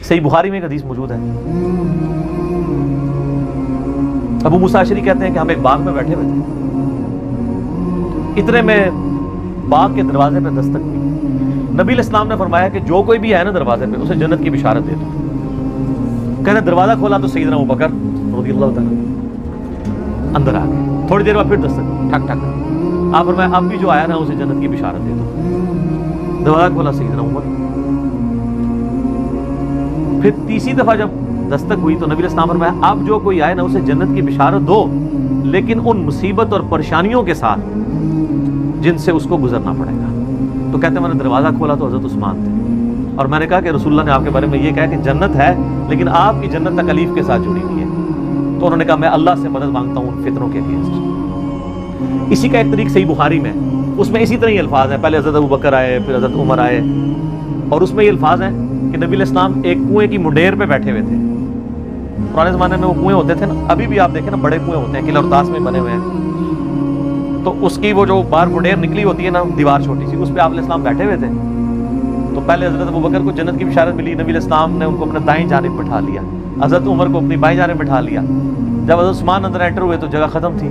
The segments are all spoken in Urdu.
صحیح بخاری میں ایک حدیث موجود ہے، ابو موسیٰ اشعری کہتے ہیں کہ ہم ایک باغ میں بیٹھے ہوئے تھے، اتنے میں باغ کے دروازے پہ دستک ہوئی۔ نبی علیہ السلام نے فرمایا کہ جو کوئی بھی ہے نا دروازے پہ اسے جنت کی بشارت دے دو۔ کہتے ہیں دروازہ کھولا تو سیدنا ابوبکر رضی اللہ تعالیٰ اندر آ گئے، تھوڑی دیر بعد پھر دستک ٹھک ٹھک، آپ فرمایا اب بھی جو آیا نا اسے جنت کی بشارت دے دو۔ دروازہ کھولا سیدنا عمر، پھر تیسری دفعہ جب دستک ہوئی تو نبی علیہ السلام فرمایا اب جو کوئی آئے نا اسے جنت کی بشارت دو، لیکن ان مصیبت اور پریشانیوں کے ساتھ جن سے اس کو گزرنا پڑے گا۔ تو کہتے ہیں میں نے دروازہ کھولا تو حضرت عثمان تھے، اور میں نے کہا کہ رسول اللہ نے آپ کے بارے میں یہ کہا کہ جنت ہے لیکن آپ کی جنت تکلیف کے ساتھ جڑی ہوئی ہے۔ تو انہوں نے کہا میں اللہ سے مدد مانگتا ہوں ان فتنوں کے اگینسٹ۔ اسی کا ایک طریق صحیح بخاری میں، اس میں اسی طرح ہی الفاظ ہیں، پہلے حضرت ابوبکر آئے پھر حضرت عمر آئے، اور اس میں یہ الفاظ ہیں کہ نبی علیہ السلام ایک کنویں کی منڈیر پہ بیٹھے ہوئے تھے۔ پرانے زمانے میں وہ کنویں ہوتے تھے نا، ابھی بھی آپ دیکھیں نا بڑے کنویں ہوتے ہیں، قلعہ ارطاس میں بنے ہوئے ہیں، تو اس کی وہ جو باہر منڈیر نکلی ہوتی ہے نا دیوار چھوٹی سی، اس پہ آپ علیہ السلام بیٹھے ہوئے تھے۔ تو پہلے حضرت ابوبکر کو جنت کی بشارت ملی، نبی علیہ السلام نے ان کو اپنے دائیں جانب بٹھا لیا، حضرت عمر کو اپنی بائیں جانب بٹھا لیا۔ جب حضرت عثمان اندر انٹر ہوئے تو جگہ ختم تھی،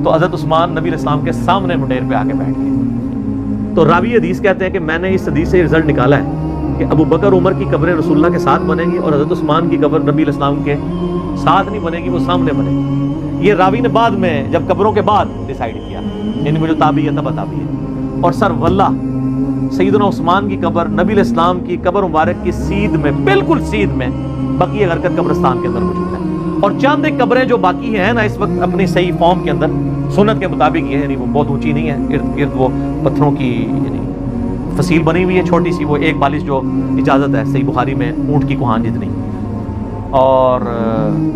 تو حضرت عثمان نبی علیہ السلام کے سامنے منڈیر پہ آ کے بیٹھ گئے۔ تو راوی حدیث کہتے ہیں کہ میں نے اس حدیث سے رزلٹ نکالا ہے کہ ابو بکر عمر کی قبریں رسول اللہ کے ساتھ بنے گی، اور حضرت عثمان کی قبر نبی علیہ السلام کے ساتھ نہیں بنے گی، وہ سامنے بنے گی۔ یہ راوی نے بعد میں جب قبروں کے بعد ڈیسائیڈ کیا، یعنی وہ جو تابعی ہے تب تابعی ہے۔ اور سر واللہ سیدنا عثمان کی قبر نبی علیہ السلام کی قبر مبارک کی سیدھ میں، بالکل سیدھ میں بقیع غرقد قبرستان کے اندر موجود ہے۔ اور چند ایک قبریں جو باقی ہیں نا اس وقت اپنی صحیح فارم کے اندر سنت کے مطابق یہ ہے، یعنی وہ بہت اونچی نہیں ہے، ارد گرد وہ پتھروں کی یعنی فصیل بنی ہوئی ہے چھوٹی سی، وہ ایک بالش جو اجازت ہے صحیح بخاری میں اونٹ کی کوہان جتنی، اور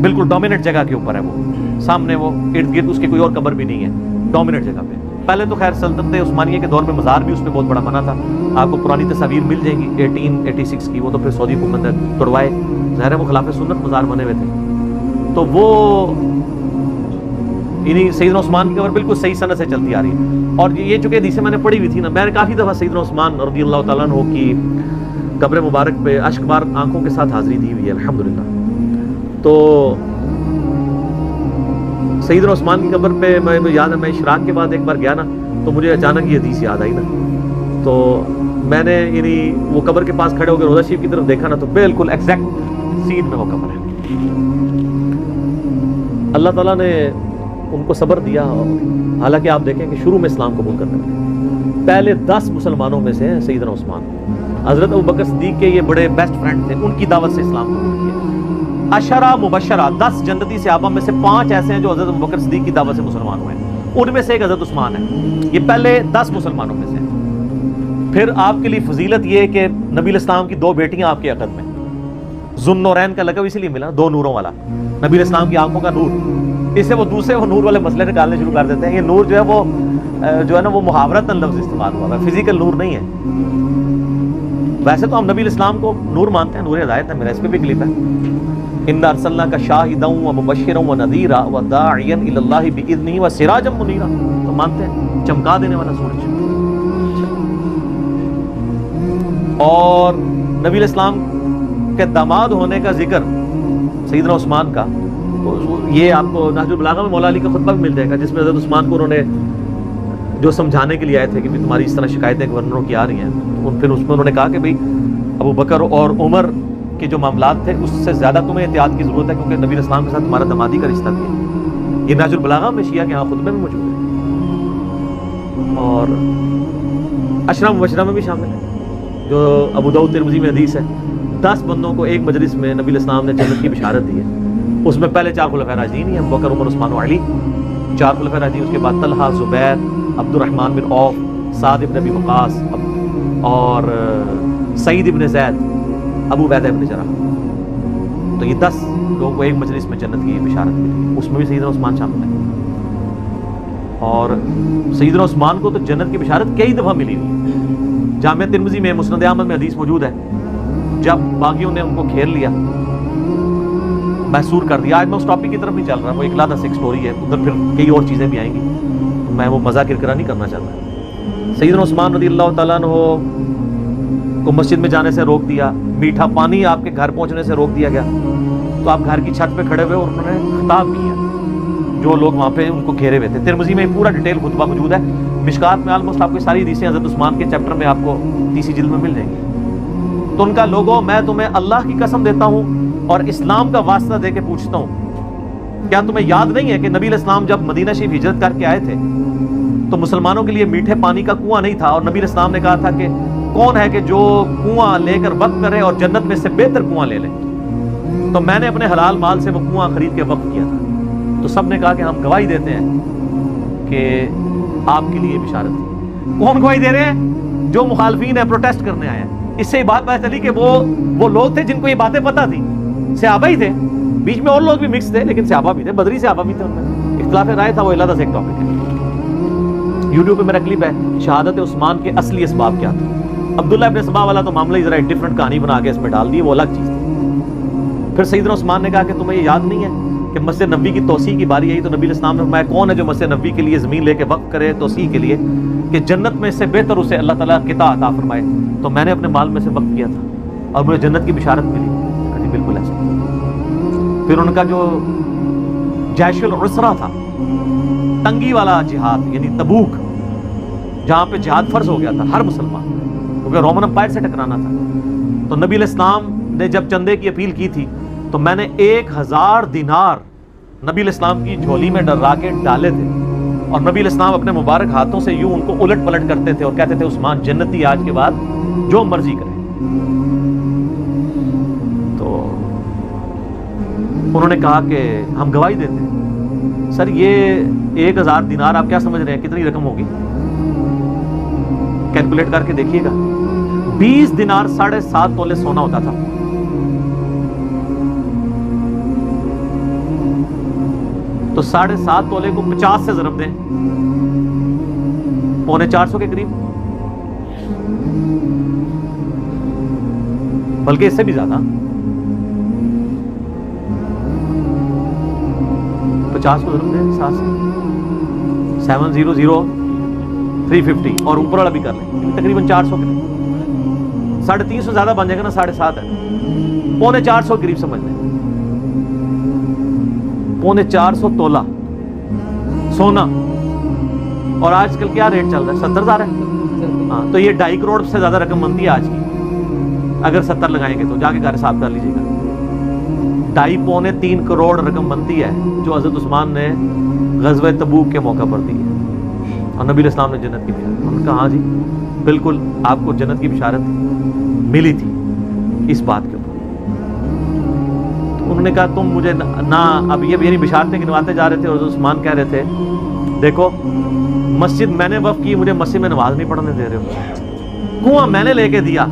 بالکل ڈومیننٹ جگہ کے اوپر ہے، وہ سامنے وہ ارد گرد اس کی کوئی اور قبر بھی نہیں ہے، ڈومیننٹ جگہ پہ۔ پہلے تو خیر سلطنت عثمانیہ کے دور میں مزار بھی اس پہ بہت بڑا بنا تھا، آپ کو پرانی تصاویر مل جائیں گی 1886 کی، وہ تو پھر سعودی حکومت نے توڑوائے، ظاہر ہے وہ خلاف سنت مزار بنے ہوئے تھے۔ تو وہ یعنی سیدنا عثمان کی قبر بالکل صحیح سند سے چلتی آ رہی ہے، اور یہ چونکہ حدیثیں میں نے پڑھی ہوئی تھی نا، میں نے کافی دفعہ سیدنا عثمان رضی اللہ تعالیٰ عنہ کی قبر مبارک پہ اشک بار آنکھوں کے ساتھ حاضری دی ہوئی ہے الحمدللہ۔ تو سیدنا عثمان کی قبر پہ میں یاد ہے، میں اشراق کے بعد ایک بار گیا نا تو مجھے اچانک یہ حدیث یاد آئی نا، تو میں نے یعنی وہ قبر کے پاس کھڑے ہو کے روضہ شریف کی طرف دیکھا نا تو بالکل ایگزیکٹ سیدھ میں وہ قبر ہے۔ اللہ تعالیٰ نے ان کو صبر دیا، حالانکہ آپ دیکھیں کہ شروع میں اسلام قبول کرنے والے پہلے 10 مسلمانوں میں سے ہیں سیدنا عثمان۔ حضرت ابوبکر صدیق کے یہ بڑے بیسٹ فرینڈ تھے، ان کی دعوت سے اسلام قبول کیا۔ عشرہ مبشرہ 10 جنتی صحابہ میں سے 5 ایسے ہیں جو حضرت ابوبکر صدیق کی دعوت سے مسلمان ہوئے ہیں، ان میں سے ایک حضرت عثمان ہے، یہ پہلے 10 مسلمانوں میں سے ہیں۔ پھر آپ کے لیے فضیلت یہ ہے کہ نبی علیہ السلام کی 2 بیٹیاں آپ کے عقد میں، ذوالنورین کا لقب اسی لیے ملا، 2 نوروں والا، نبی علیہ السلام کی آنکھوں کا نور، اس سے وہ دوسرے وہ نور والے مسئلے نکالنے شروع کر دیتے ہیں۔ یہ نور جو ہے وہ نا وہ محاورتاً لفظ استعمال ہوا ہے، فزیکل نور نہیں ہے۔ ویسے تو ہم نبی علیہ السلام کو نور مانتے ہیں، نور ہدایت ہے، میرا اس پہ بھی کلپ ہے، اِنَّا أَرْسَلْنَاكَ شَاهِدًا وَمُبَشِّرًا وَنَذِيرًا وَدَاعِيًا إِلَى اللَّهِ بِإِذْنِهِ وَسِرَاجًا مُنِيرًا، تو مانتے ہیں چمکا دینے والا سورج۔ اور نبی علیہ السلام کے داماد ہونے کا ذکر سیدنا عثمان کا، یہ آپ کو نہج البلاغہ میں مولا علی کا خطبہ بھی مل جائے گا، جس میں حضرت عثمان کو انہوں نے جو سمجھانے کے لیے آئے تھے کہ تمہاری اس طرح شکایتیں گورنروں کی آ رہی ہیں، پھر اس میں انہوں نے کہا کہ بھئی ابو بکر اور عمر کے جو معاملات تھے اس سے زیادہ تمہیں احتیاط کی ضرورت ہے، کیونکہ نبی علیہ السلام کے ساتھ تمہارا دامادی کا رشتہ بھی ہے۔ یہ نہج البلاغہ میں شیعہ کے ہاں خطبے میں موجود ہے، اور عشرہ مبشرہ میں بھی شامل ہے، جو ابو داؤد ترمذی میں حدیث ہے، 10 بندوں کو ایک مجلس میں نبی علیہ السلام نے جنت کی بشارت دی ہے۔ اس میں پہلے 4 خلفائے راشدین ہیں، ابو بکر عمر عثمان و علی، 4 خلفائے راشدین، اس کے بعد طلحہ، زبیر، عبد الرحمن بن عوف، سعد بن ابی وقاص اور سعید بن زید، ابو عبیدہ بن جراح۔ تو یہ 10 لوگوں کو ایک مجلس میں جنت کی بشارت ملی، اس میں بھی سیدنا عثمان شامل ہے۔ اور سیدنا عثمان کو تو جنت کی بشارت کئی دفعہ ملی ہوئی ہے۔ جامع ترمذی میں، مسند احمد میں حدیث موجود ہے، جب باغیوں نے ان کو گھیر لیا، محصور کر دیا۔ آج میں اس ٹاپک کی طرف نہیں چل رہا، وہ ایک علیحدہ سے ایک سٹوری ہے، ادھر پھر کئی اور چیزیں بھی آئیں گی، میں وہ مزاح کرکرا نہیں کرنا چاہتا۔ سیدنا عثمان رضی اللہ تعالیٰ عنہ کو مسجد میں جانے سے روک دیا, میٹھا پانی آپ کے گھر پہنچنے سے روک دیا گیا. تو آپ گھر کی چھت پہ کھڑے ہوئے اور انہوں نے خطاب کیا جو لوگ وہاں پہ ان کو گھیرے ہوئے تھے. ترمذی میں پورا ڈیٹیل خطبہ موجود ہے. مشکات میں آلموسٹ آپ کو ساری حدیثیں حضرت عثمان کے چیپٹر میں آپ کو تیسری جلد میں مل جائیں گی. تو ان کا لوگوں, میں تمہیں اللہ کی قسم دیتا ہوں اور اسلام کا واسطہ دے کے پوچھتا ہوں, کیا تمہیں یاد نہیں ہے کہ نبی علیہ السلام جب مدینہ شریف ہجرت کر کے آئے تھے تو مسلمانوں کے لیے میٹھے پانی کا کنواں نہیں تھا, اور نبی علیہ السلام نے کہا تھا کہ کون ہے کہ جو کنواں لے کر وقف کرے اور جنت میں سے بہتر کنواں لے لے. تو میں نے اپنے حلال مال سے وہ کنواں خرید کے وقف کیا تھا. تو سب نے کہا کہ ہم گواہی دیتے ہیں کہ آپ کے لیے بشارت تھی. کون گواہی دے رہے ہیں؟ جو مخالفین ہیں, پروٹیسٹ کرنے آئے ہیں. اس سے یہ بات پتہ چلی کہ وہ لوگ تھے جن کو یہ باتیں پتہ تھی, صحابہ ہی تھے, بیچ میں اور لوگ بھی مکس تھے لیکن صحابہ بھی تھے, بدری صحابہ بھی تھے. ان میں اختلاف رائے تھا, وہ علیحدہ سے ایک ٹاپک ہے. یوٹیوب پہ میرا کلپ ہے شہادت عثمان کے اصلی اسباب کیا تھے. عبداللہ ابن سبا والا تو معاملہ ہی ذرا ایک ڈفرنٹ کہانی بنا کے اس میں ڈال دی, وہ الگ چیز تھی. پھر سیدنا عثمان نے کہا کہ تمہیں یہ یاد نہیں ہے کہ مسجد نبوی کی توسیع کی باری آئی تو نبی علیہ السلام نے فرمایا کون ہے جو مسجد نبوی کے لیے زمین لے کے وقف کرے توسیع کے لیے کہ جنت میں سے بہتر اسے اللہ تعالیٰ قطع عطا فرمائے. تو میں نے اپنے مال میں سے وقف کیا تھا اور مجھے جنت کی بشارت ملی. کہتی بالکل ایسا. پھر ان کا جو جیش العسرہ تھا, تنگی والا جہاد, یعنی تبوک, جہاں پہ جہاد فرض ہو گیا تھا ہر مسلمان, کیونکہ رومن امپائر سے ٹکرانا تھا. تو نبی علیہ السلام نے جب چندے کی اپیل کی تھی تو میں نے 1000 دینار نبی علیہ السلام کی جھولی میں ڈرا کے ڈالے تھے, اور نبی علیہ السلام اپنے مبارک ہاتھوں سے یوں ان کو الٹ پلٹ کرتے تھے اور کہتے تھے عثمان جنتی آج کے بعد جو مرضی کرے. تو انہوں نے کہا کہ ہم گواہی دیتے ہیں. سر یہ 1000 دینار آپ کیا سمجھ رہے ہیں کتنی رقم ہوگی؟ کیلکولیٹ کر کے دیکھیے گا. 20 دینار 7.5 تولے سونا ہوتا تھا. تو 7.5 تولے کو 50 سے ضرب دیں, 450 کے قریب, بلکہ اس سے بھی زیادہ. 50 کو ضرب دیں 7 سے, 700,350, اور اوپر والا بھی کر لیں, تقریباً 400 کے قریب. 350 زیادہ بن جائے گا نا, 7.5 ہے, 450 قریب سمجھ لیں. 450 تولہ سونا, اور آج کل کیا ریٹ چل رہا ہے؟ 70,000 ہے. ہاں, تو یہ 2.5 کروڑ سے زیادہ رقم بنتی ہے آج کی. اگر 70 لگائیں گے تو جا کے گھر حساب کر لیجیے گا. 2.5-3 کروڑ رقم بنتی ہے جو حضرت عثمان نے غزوہ تبوک کے موقع پر دی ہے, اور نبی علیہ السلام نے جنت کی بشارت. انہوں نے کہا ہاں جی بالکل آپ کو جنت کی بشارت ملی تھی اس بات کے اوپر. انہوں نے کہا تم مجھے نہ, اب یہ یعنی بشارتیں گنواتے جا رہے تھے, اور عثمان کہہ رہے تھے دیکھو مسجد میں نے وقف کی, مجھے مسجد میں نماز نہیں پڑھنے دے رہے ہو. کنواں میں نے لے کے دیا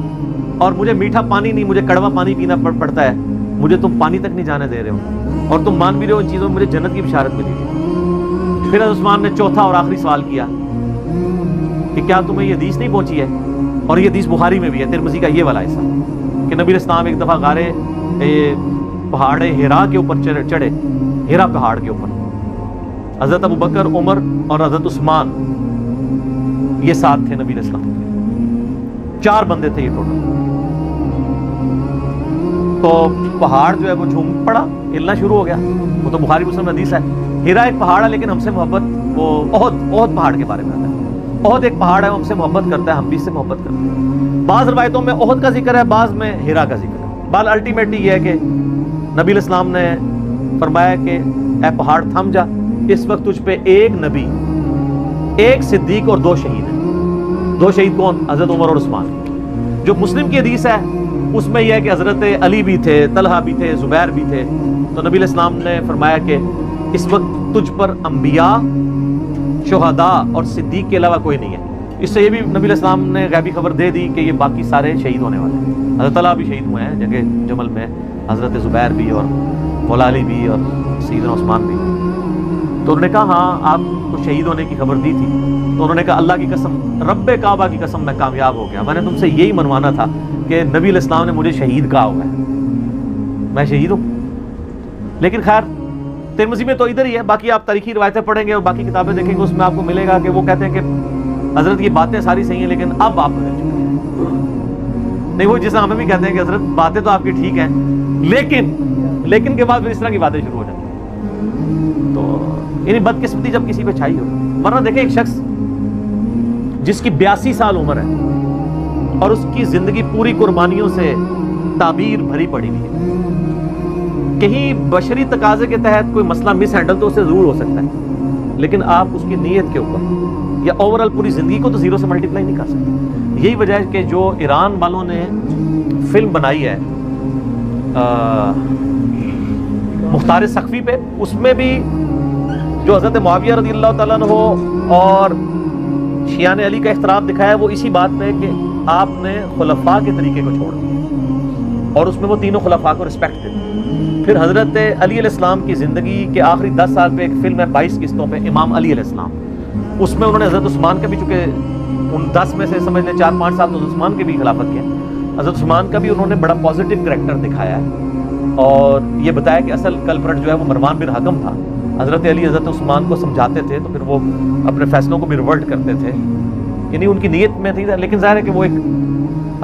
اور مجھے میٹھا پانی نہیں, مجھے کڑوا پانی پینا پڑتا ہے, مجھے تم پانی تک نہیں جانے دے رہے ہو, اور تم مان بھی رہے ہو ان چیزوں میں مجھے جنت کی بشارت ملی تھی. پھر عثمان نے چوتھا اور آخری سوال کیا کہ کیا تمہیں یہ حدیث نہیں پہنچی ہے, اور یہ حدیث بخاری میں بھی ہے, ترمذی کا یہ والا حصہ, کہ نبی علیہ السلام ایک دفعہ غارے پہاڑ ہرا کے اوپر چڑھے, ہرا پہاڑ کے اوپر, حضرت ابو بکر, عمر اور حضرت عثمان یہ ساتھ تھے نبی علیہ السلام کے, 4 بندے تھے یہ ٹوٹل. تو پہاڑ جو ہے وہ جھوم پڑا, ہلنا شروع ہو گیا. وہ تو بخاری مسلم حدیث ہے. ہرا ایک پہاڑ ہے لیکن ہم سے محبت, وہ احد پہاڑ کے بارے میں آتا ہے. احد ایک پہاڑ ہے, ہم سے محبت کرتا ہے, ہم بھی اس سے محبت کرتے ہیں. بعض روایتوں میں احد کا ذکر ہے, بعض میں ہرا کا ذکر ہے. بال الٹیمیٹلی یہ ہے کہ نبی علیہ السلام نے فرمایا کہ اے پہاڑ تھم جا, اس وقت تجھ پہ 1 نبی, 1 صدیق اور 2 شہید ہیں. 2 شہید کون؟ حضرت عمر اور عثمان. جو مسلم کی حدیث ہے اس میں یہ ہے کہ حضرت علی بھی تھے, طلحہ بھی تھے, زبیر بھی تھے. تو نبی علیہ السلام نے فرمایا کہ اس وقت تجھ پر انبیاء, شہداء اور صدیق کے علاوہ کوئی نہیں ہے. اس سے یہ بھی نبی علیہ السلام نے غیبی خبر دے دی کہ یہ باقی سارے شہید ہونے والے ہیں. حضرت طلحہ بھی شہید ہوئے ہیں جنگ جمل میں, حضرت زبیر بھی, اور مولا علی بھی, اور سیدنا عثمان بھی. تو انہوں نے کہا ہاں آپ کو شہید ہونے کی خبر دی تھی. تو انہوں نے کہا اللہ کی قسم, رب کعبہ کی قسم, میں کامیاب ہو گیا. میں نے تم سے یہی منوانا تھا کہ نبی علیہ السلام نے مجھے شہید کہا ہوا ہے, میں شہید ہوں. لیکن خیر ترمذی میں تو ادھر ہی ہے, باقی آپ تاریخی روایتیں پڑھیں گے اور باقی کتابیں دیکھیں گے, اس میں آپ کو ملے گا کہ وہ کہتے ہیں کہ حضرت یہ باتیں ساری صحیح ہیں لیکن اب آپ بدل چکے ہیں. نہیں وہ جیسا ہمیں بھی کہتے ہیں کہ حضرت باتیں تو آپ کی ٹھیک ہیں لیکن کے بعد پھر اس طرح کی باتیں شروع ہو جاتی ہیں. تو یعنی بدقسمتی جب کسی پہ چھائی ہو. ورنہ دیکھیں ایک شخص جس کی 82 سال عمر ہے اور اس کی زندگی پوری قربانیوں سے تعبیر بھری پڑی ہوئی ہے, کہیں بشری تقاضے کے تحت کوئی مسئلہ مس ہینڈل تو اسے ضرور ہو سکتا ہے, لیکن آپ اس کی نیت کے اوپر یا اوورآل پوری زندگی کو تو زیرو سے ملٹیپلائی نہیں کر سکتے. یہی وجہ ہے کہ جو ایران والوں نے فلم بنائی ہے مختار سقفی پہ, اس میں بھی جو حضرت معاویہ رضی اللہ تعالیٰ عنہ اور شیعان علی کا اختلاف دکھایا ہے وہ اسی بات پہ کہ آپ نے خلفاء کے طریقے کو چھوڑ دیا اور اس میں وہ تینوں خلفاء کو رسپیکٹ دیتے. پھر حضرت علی علیہ السلام کی زندگی کے آخری 10 سال پہ ایک فلم ہے 22 قسطوں پہ امام علی علیہ السلام, اس میں انہوں نے حضرت عثمان کا بھی, چونکہ ان 10 میں سے سمجھ لیں 4-5 سال تو حضرت عثمان کے بھی خلافت کیا, حضرت عثمان کا بھی انہوں نے بڑا پازیٹیو کریکٹر دکھایا ہے اور یہ بتایا کہ اصل کلپرٹ جو ہے وہ مروان بن حکم تھا. حضرت علی حضرت عثمان کو سمجھاتے تھے تو پھر وہ اپنے فیصلوں کو بھی ریورٹ کرتے تھے, یعنی ان کی نیت میں تھی. لیکن ظاہر ہے کہ وہ ایک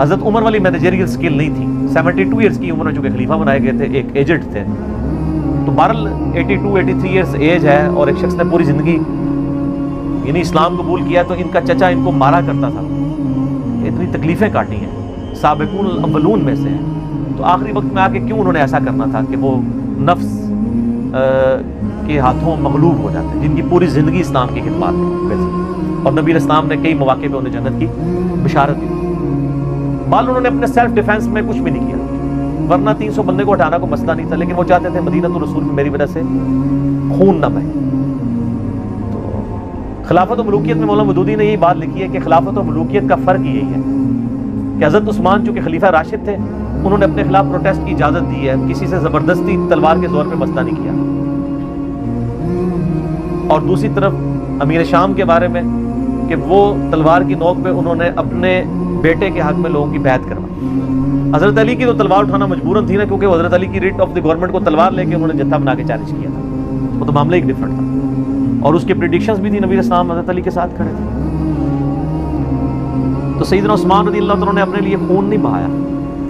حضرت عمر والی مینیجریل سکل نہیں تھی. 72 ایئرس کی عمر میں چونکہ خلیفہ بنائے گئے تھے, ایک ایجنٹ تھے, تو بہرحال 82-83 ایئرس ایج ہے اور ایک شخص نے پوری زندگی یعنی اسلام قبول کیا تو ان کا چچا ان کو مارا کرتا تھا, اتنی تکلیفیں کاٹی ہیں, سابقون الاولون میں سے ہیں. تو آخری وقت میں آ کے کیوں انہوں نے ایسا کرنا تھا کہ وہ نفس کے ہاتھوں مغلوب ہو جاتے ہیں, جن کی پوری زندگی اسلام کی خدمات میں تھی اور نبی علیہ السلام نے کئی مواقع پہ انہیں جنت کی بشارت دی. بال انہوں نے اپنے سیلف ڈیفینس میں کچھ بھی نہیں کیا, ورنہ 300 بندے کو ہٹانا کوئی مسئلہ نہیں تھا, لیکن وہ چاہتے تھے مدینہ الرسول میں میری وجہ سے خون نہ بہے. تو خلافت و ملوکیت میں مولانا مودودی نے یہی بات لکھی ہے کہ خلافت و ملوکیت کا فرق یہی ہے کہ حضرت عثمان چونکہ خلیفہ راشد تھے انہوں نے اپنے خلاف پروٹیسٹ کی اجازت دی ہے, کسی سے زبردستی تلوار کے زور پہ مسئلہ نہیں کیا. اور دوسری طرف امیر شام کے بارے میں کہ وہ تلوار کی نوک پہ انہوں نے اپنے بیٹے کے حق میں لوگوں کی بیعت کروائی. حضرت علی کی تو تلوار اٹھانا مجبوراً تھی نا, کیونکہ حضرت علی کی ریٹ آف دی گورنمنٹ کو تلوار لے کے انہوں نے جتھا بنا کے چیلنج کیا تھا, وہ تو معاملہ ایک ڈفرنٹ تھا اور اس کے پریڈکشنز بھی تھی. نبی اسلام حضرت علی کے ساتھ کھڑے تھے. تو سیدنا عثمان رضی اللہ تعالیٰ نے اپنے لیے خون نہیں بہایا,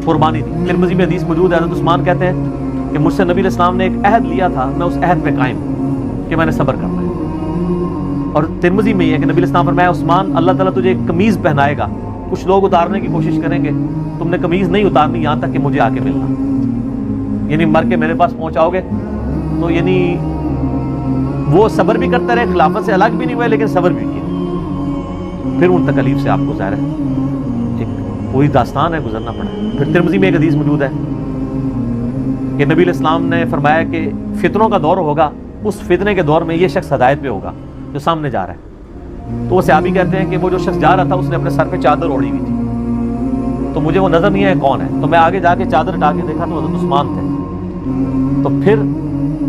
قربانی دی. ترمذی میں حدیث موجود ہے, حضرت عثمان کہتے ہیں کہ مجھ سے نبی اسلام نے ایک عہد لیا تھا, میں اس عہد پہ قائم ہوں کہ میں نے صبر کرنا ہے. اور ترمذی میں یہ ہے کہ نبی اسلام فرمایا عثمان اللہ تعالیٰ تجھے ایک قمیض پہنائے گا, کچھ لوگ اتارنے کی کوشش کریں گے, تم نے قمیض نہیں اتارنی یہاں تک کہ مجھے آ کے ملنا, یعنی مر کے میرے پاس پہنچاؤ گے. تو یعنی وہ صبر بھی کرتے رہے, خلافت سے الگ بھی نہیں ہوئے لیکن صبر بھی کیا. پھر ان تکلیف سے آپ کو ظاہر ہے ایک پوری داستان ہے گزرنا پڑا. پھر ترمذی میں ایک حدیث موجود ہے کہ نبی علیہ السلام نے فرمایا کہ فتنوں کا دور ہوگا, اس فتنے کے دور میں یہ شخص ہدایت پہ ہوگا جو سامنے جا رہا ہے. تو وہ صحابی کہتے ہیں کہ وہ جو شخص جا رہا تھا اس نے اپنے سر پہ چادر اوڑھی ہوئی تھی, تو مجھے وہ نظر نہیں ہے کون ہے, تو میں آگے جا کے چادر ہٹا کے دیکھا تو حضرت عثمان تھے. تو پھر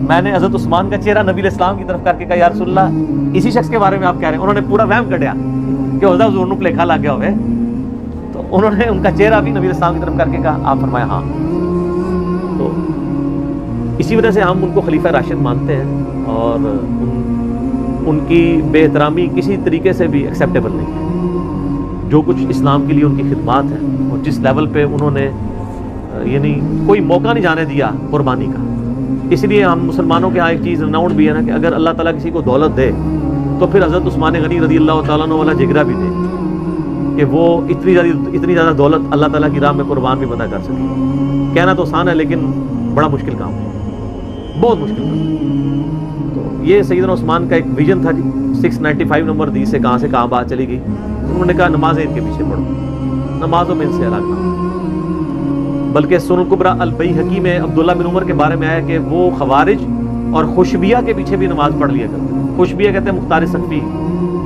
میں نے حضرت عثمان کا چہرہ نبی علیہ السلام کی طرف کر کے کہا یا رسول اللہ اسی شخص کے بارے میں آپ کہہ رہے ہیں. انہوں نے پورا وہم کڈیا کہ حضرت حضور نو پلیکھا لگ گیا ہوئے, تو انہوں نے ان کا چہرہ بھی نبی علیہ السلام کی طرف کر کے کہا, آپ فرمایا ہاں. تو اسی وجہ سے ہم ان کو خلیفہ راشد مانتے ہیں اور ان کی بے احترامی کسی طریقے سے بھی ایکسیپٹیبل نہیں ہے. جو کچھ اسلام کے لیے ان کی خدمات ہیں اور جس لیول پہ انہوں نے یعنی کوئی موقع نہیں جانے دیا قربانی کا. اس لیے ہم مسلمانوں کے یہاں ایک چیز رناؤنڈ بھی ہے نا کہ اگر اللہ تعالیٰ کسی کو دولت دے تو پھر حضرت عثمان غنی رضی اللہ تعالیٰ عنہ والا جگرا بھی دے کہ وہ اتنی زیادہ دولت اللہ تعالیٰ کی راہ میں قربان بھی بنا کر سکے. کہنا تو آسان ہے لیکن بڑا مشکل کام ہے, بہت مشکل کام ہے. تو یہ سیدنا عثمان کا ایک ویژن تھا جی. 695 نمبر حدیث سے کہاں بات چلی گئی. انہوں نے کہا نمازیں ان کے پیچھے پڑھو, نمازوں میں ان سے الگ نہ. بلکہ سنن الکبریٰ البیہقی میں عبداللہ بن عمر کے بارے میں آیا کہ وہ خوارج اور خوشبیہ کے پیچھے بھی نماز پڑھ لیا کرتے. خوشبیہ کہتے ہیں مختار سقفی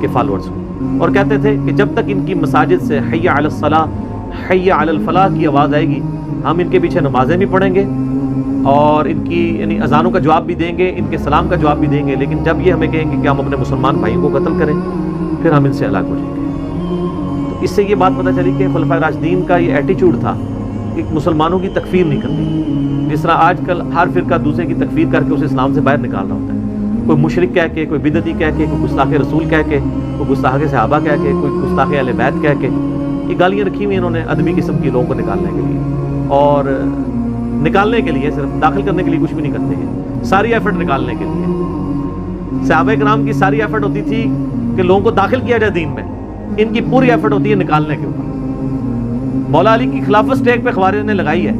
کے فالورز کو, اور کہتے تھے کہ جب تک ان کی مساجد سے حی علی الصلاۃ حی علی الفلاح کی آواز آئے گی ہم ان کے پیچھے نمازیں بھی پڑھیں گے اور ان کی یعنی اذانوں کا جواب بھی دیں گے, ان کے سلام کا جواب بھی دیں گے. لیکن جب یہ ہمیں کہیں گے کہ ہم اپنے مسلمان بھائیوں کو قتل کریں پھر ہم ان سے الگ ہو جائیں گے. تو اس سے یہ بات پتہ چلی کہ خلفائے راشدین کا یہ ایٹیچیوڈ تھا کہ مسلمانوں کی تکفیر نہیں کرتی. جس طرح آج کل ہر فرقہ دوسرے کی تکفیر کر کے اسے اسلام سے باہر نکال رہا ہوتا ہے. کوئی مشرک کہہ کے, کوئی بدعتی کہہ کے, کوئی گستاخ رسول کہہ کے, کوئی گستاخ صحابہ کہہ کے, کوئی گستاخ اہل بیت کہہ کے, یہ گالیاں رکھی ہوئی انہوں نے ادبی قسم کی لوگوں کو نکالنے کے لیے، اور نکالنے کے لیے، صرف داخل کرنے کے لیے کچھ بھی نہیں کرتے ہیں، ساری ایفرٹ نکالنے کے لیے۔ صحابہ کرام کی ساری ایفرٹ ہوتی تھی کہ لوگوں کو داخل کیا جائے دین میں، ان کی پوری ایفرٹ ہوتی ہے نکالنے کے اوپر۔ مولا علی کی خلافت سٹیک پہ خوارج نے لگائی ہے،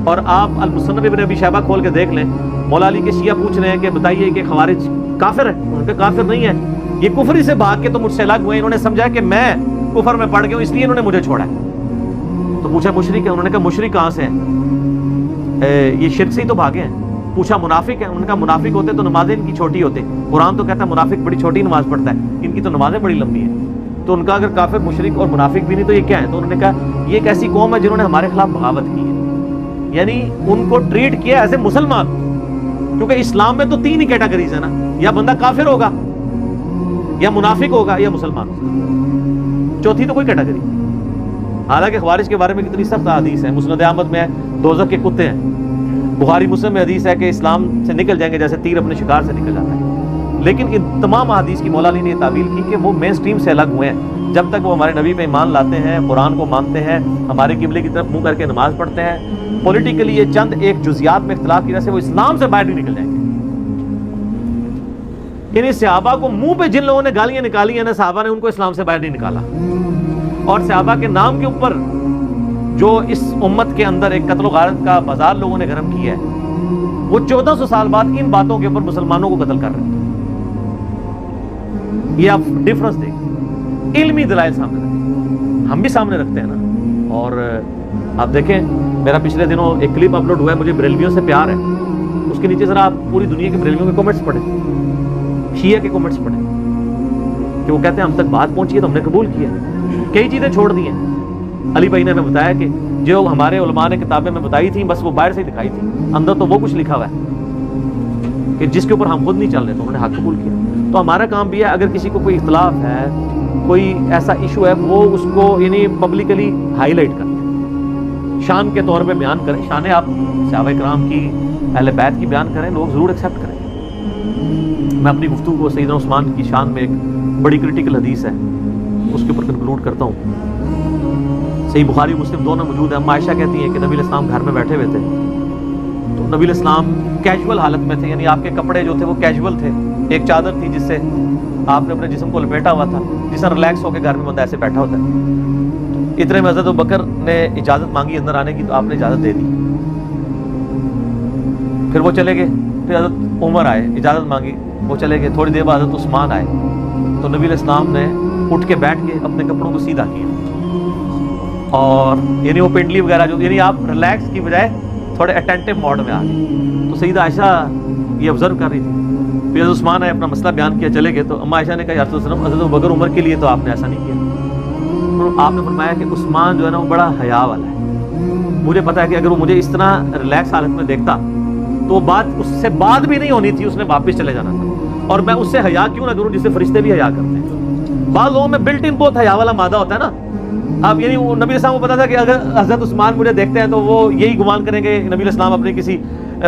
اور آپ المصنف ابن ابی شیبہ کھول کے دیکھ لیں، مولا علی کے شیعہ پوچھ رہے ہیں کہ بتائیے کہ خوارج کافر ہے؟ ان کے کافر نہیں ہے، یہ کفر ہی سے بھاگ کے تو مجھ سے الگ ہوئے، انہوں نے سمجھا کہ میں کفر میں پڑ گیا ہوں اس لیے انہوں نے مجھے چھوڑا ہے۔ تو پوچھا مشرک ہے؟ انہوں نے کہا مشرک کہاں سے ہے، یہ شرک سے ہی تو بھاگے ہیں۔ پوچھا منافق ہے؟ انہوں نے کہا منافق ہوتے تو نمازیں ان کی چھوٹی ہوتے، قرآن تو کہتا ہے منافق بڑی چھوٹی نماز پڑھتا ہے، ان کی تو نمازیں بڑی لمبی ہیں۔ تو ان کا اگر کافر مشرک اور منافق بھی نہیں تو یہ کیا ہے؟ تو انہوں نے کہا یہ ایک ایسی قوم ہے جنہوں نے ہمارے خلاف بغاوت کی ہے، یعنی ان کو ٹریٹ کیا ایز اے مسلمان، کیونکہ اسلام میں تو 3 ہی کیٹیگریز ہیں نا، یا بندہ کافر ہوگا، یا منافق ہوگا، یا مسلمان ہوگا، چوتھی تو کوئی کیٹیگری۔ حالانکہ خوارج کے بارے میں کتنی سخت حدیث ہے، مسند احمد میں ہے دوزخ کے کتے ہیں، بخاری مسلم میں حدیث ہے کہ اسلام سے نکل جائیں گے جیسے تیر اپنے شکار سے نکل جاتا ہے۔ لیکن ان تمام احادیث کی مولا علی نے یہ تعبیر کی کہ وہ مین سٹریم سے الگ ہوئے ہیں، جب تک وہ ہمارے نبی پہ ایمان لاتے ہیں، قرآن کو مانتے ہیں، ہمارے قبلے کی طرف منہ کر کے نماز پڑھتے ہیں، پولیٹیکلی یہ چند ایک جزیات میں اختلاف کی وجہ سے وہ اسلام سے باہر نہیں نکل جائیں گے۔ یعنی صحابہ کو منہ پہ جن لوگوں نے گالیاں نکالی ہیں نا، صحابہ نے ان کو اسلام سے باہر نہیں نکالا، اور صحابہ کے نام کے اوپر جو اس امت کے اندر ایک قتل و غارت کا بازار لوگوں نے گرم کیا ہے، وہ 1400 سال بعد ان باتوں کے اوپر مسلمانوں کو قتل کر رہے ہیں۔ یہ آپ ڈفرنس دیکھیں، علمی دلائل سامنے رکھیں، ہم بھی سامنے رکھتے ہیں نا۔ اور آپ دیکھیں میرا پچھلے دنوں ایک کلپ اپلوڈ ہوا ہے، مجھے بریلویوں سے پیار ہے، اس کے نیچے ذرا آپ پوری دنیا کے بریلویوں کے کمنٹس پڑھیں، شیعہ کے کمنٹس پڑھیں، کہ وہ کہتے ہیں ہم تک بات پہنچی ہے تو ہم نے قبول کیا، کئی چیزیں چھوڑ دی ہیں۔ علی بھائی نے ہمیں بتایا کہ جو ہمارے علماء نے کتابیں میں بتائی تھیں بس وہ باہر سے ہی دکھائی تھی، اندر تو وہ کچھ لکھا ہوا ہے کہ جس کے اوپر ہم خود نہیں چل رہے، تو انہوں نے حق قبول کیا۔ تو ہمارا کام بھی ہے اگر کسی کو کوئی اختلاف ہے، کوئی ایسا ایشو ہے، وہ اس کو یعنی پبلکلی ہائی لائٹ کریں، شان کے طور پہ بیان کریں، شان آپ صحابہ کرام کی، اہل بیت کی بیان کریں، لوگ ضرور ایکسیپٹ کریں۔ میں اپنی گفتگو کو سیدنا عثمان کی شان میں ایک بڑی کریٹیکل حدیث ہے اس کے اوپر کنکلوڈ کرتا ہوں۔ صحیح بخاری مسلم دونوں موجود ہیں۔ عائشہ کہتی ہیں کہ نبی علیہ السلام گھر میں بیٹھے ہوئے تھے، تو نبی علیہ السلام کیجول حالت میں تھے، یعنی آپ کے کپڑے جو تھے وہ کیجول تھے، ایک چادر تھی جس سے آپ نے اپنے جسم کو لپیٹا ہوا تھا، جس طرح ریلیکس ہو کے گھر میں بندہ ایسے بیٹھا ہوتا ہے۔ اتنے میں حضرت ابوبکر نے اجازت مانگی اندر آنے کی، تو آپ نے اجازت دے دی، پھر وہ چلے گئے۔ پھر حضرت عمر آئے، اجازت مانگی، وہ چلے گئے۔ تھوڑی دیر بعد حضرت عثمان آئے، تو نبی علیہ السلام نے اٹھ کے بیٹھ کے اپنے کپڑوں کو سیدھا کیا، اور یعنی وہ پنڈلی وغیرہ جو، یعنی آپ ریلیکس کی بجائے تھوڑے اٹینٹو موڈ میں آ گئے۔ تو سیدہ عائشہ یہ آبزرو کر رہی تھی۔ پھر حضرت عثمان آئے، اپنا مسئلہ بیان کیا، چلے گئے۔ تو اما عائشہ نے کہا یا رسول اللہ، حضرت ابوبکر عمر کے لیے تو آپ نے ایسا نہیں کیا۔ تو آپ نے فرمایا کہ عثمان جو ہے نا وہ بڑا حیا والا ہے، مجھے پتا ہے کہ اگر وہ مجھے اس طرح ریلیکس حالت میں دیکھتا تو بات اس سے بات بھی نہیں ہونی تھی، اس نے واپس چلے جانا تھا، اور میں اس سے حیا کیوں نہ کروں جس سے فرشتے بھی حیا کرتے ہیں۔ بعض لوگوں میں بلٹ ان بہت حیا والا مادہ ہوتا ہے نا، اب یعنی وہ نبی علیہ السلام کو پتا تھا کہ اگر حضرت عثمان مجھے دیکھتے ہیں تو وہ یہی گمان کریں گے نبی علیہ السلام اپنی کسی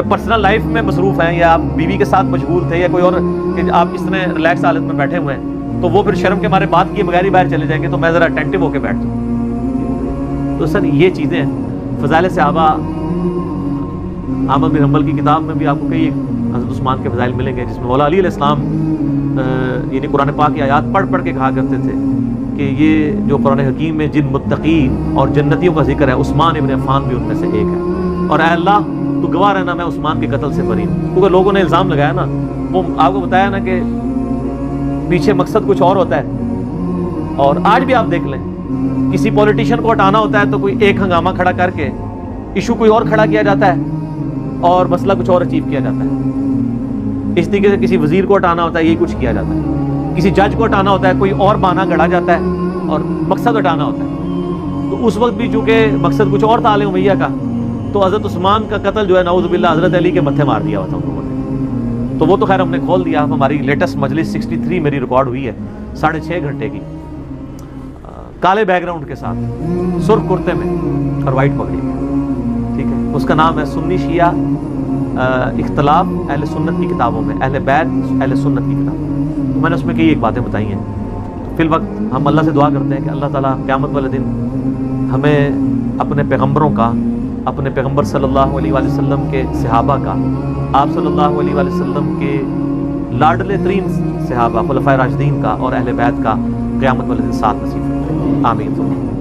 پرسنل لائف میں مصروف ہیں، یا آپ بیوی کے ساتھ مشغول تھے، یا کوئی اور، کہ آپ اس طرح ریلیکس حالت میں بیٹھے ہوئے ہیں، تو وہ پھر شرم کے مارے بات کیے بغیر ہی باہر چلے جائیں گے، تو میں ذرا اٹینٹو ہو کے بیٹھ جاؤں۔ تو سر یہ چیزیں ہیں۔ فضائل صحابہ احمد بن حنبل کی کتاب میں بھی آپ کو کئی حضرت عثمان کے فضائل ملیں گے، جس میں مولا علی علیہ السلام یعنی قرآن پاک کی آیات پڑھ پڑھ کے کہا کرتے تھے کہ یہ جو قرآن حکیم میں جن متقین اور جنتیوں کا ذکر ہے، عثمان ابن عفان بھی ان میں سے ایک ہے، اور اے اللہ تو گواہ رہنا میں عثمان کے قتل سے بری ہوں۔ کیونکہ لوگوں نے الزام لگایا نا، وہ آپ کو بتایا نا کہ پیچھے مقصد کچھ اور ہوتا ہے، اور آج بھی آپ دیکھ لیں کسی پولیٹیشین کو ہٹانا ہوتا ہے تو کوئی ایک ہنگامہ کھڑا کر کے ایشو کوئی اور کھڑا کیا جاتا ہے اور مسئلہ کچھ اور اچیو کیا جاتا ہے۔ اس طریقے سے کسی وزیر کو ہٹانا ہوتا ہے، یہی کچھ کیا جاتا ہے، کسی جج کو ہٹانا ہوتا ہے، کوئی اور بہانہ گڑا جاتا ہے اور مقصد ہٹانا ہوتا ہے۔ تو اس وقت بھی چونکہ مقصد کچھ اور تھا علیہ امیہ کا، تو حضرت عثمان کا قتل جو ہے نعوذ باللہ حضرت علی کے متھے مار دیا ہوا تھا ان لوگوں نے۔ تو وہ تو خیر ہم نے کھول دیا۔ ہماری لیٹسٹ مجلس 63 میری ریکارڈ ہوئی ہے 6.5 گھنٹے کی، کالے بیک گراؤنڈ کے ساتھ، سرخ کرتے میں اور وائٹ پگڑی میں، ٹھیک ہے۔ اس کا نام ہے سنی شیعہ اختلاف اہل سنت کی کتابوں میں، اہل بیت اہل سنت کی کتاب۔ تو میں نے اس میں کئی ایک باتیں بتائی ہیں۔ فی الوقت ہم اللہ سے دعا کرتے ہیں کہ اللہ تعالیٰ قیامت والے دن ہمیں اپنے پیغمبروں کا، اپنے پیغمبر صلی اللہ علیہ وآلہ وسلم کے صحابہ کا، آپ صلی اللہ علیہ وآلہ وسلم کے لاڈلے ترین صحابہ خلفائے راشدین کا اور اہل بیت کا قیامت والے دن ساتھ نصیب فرمائے۔ آمین۔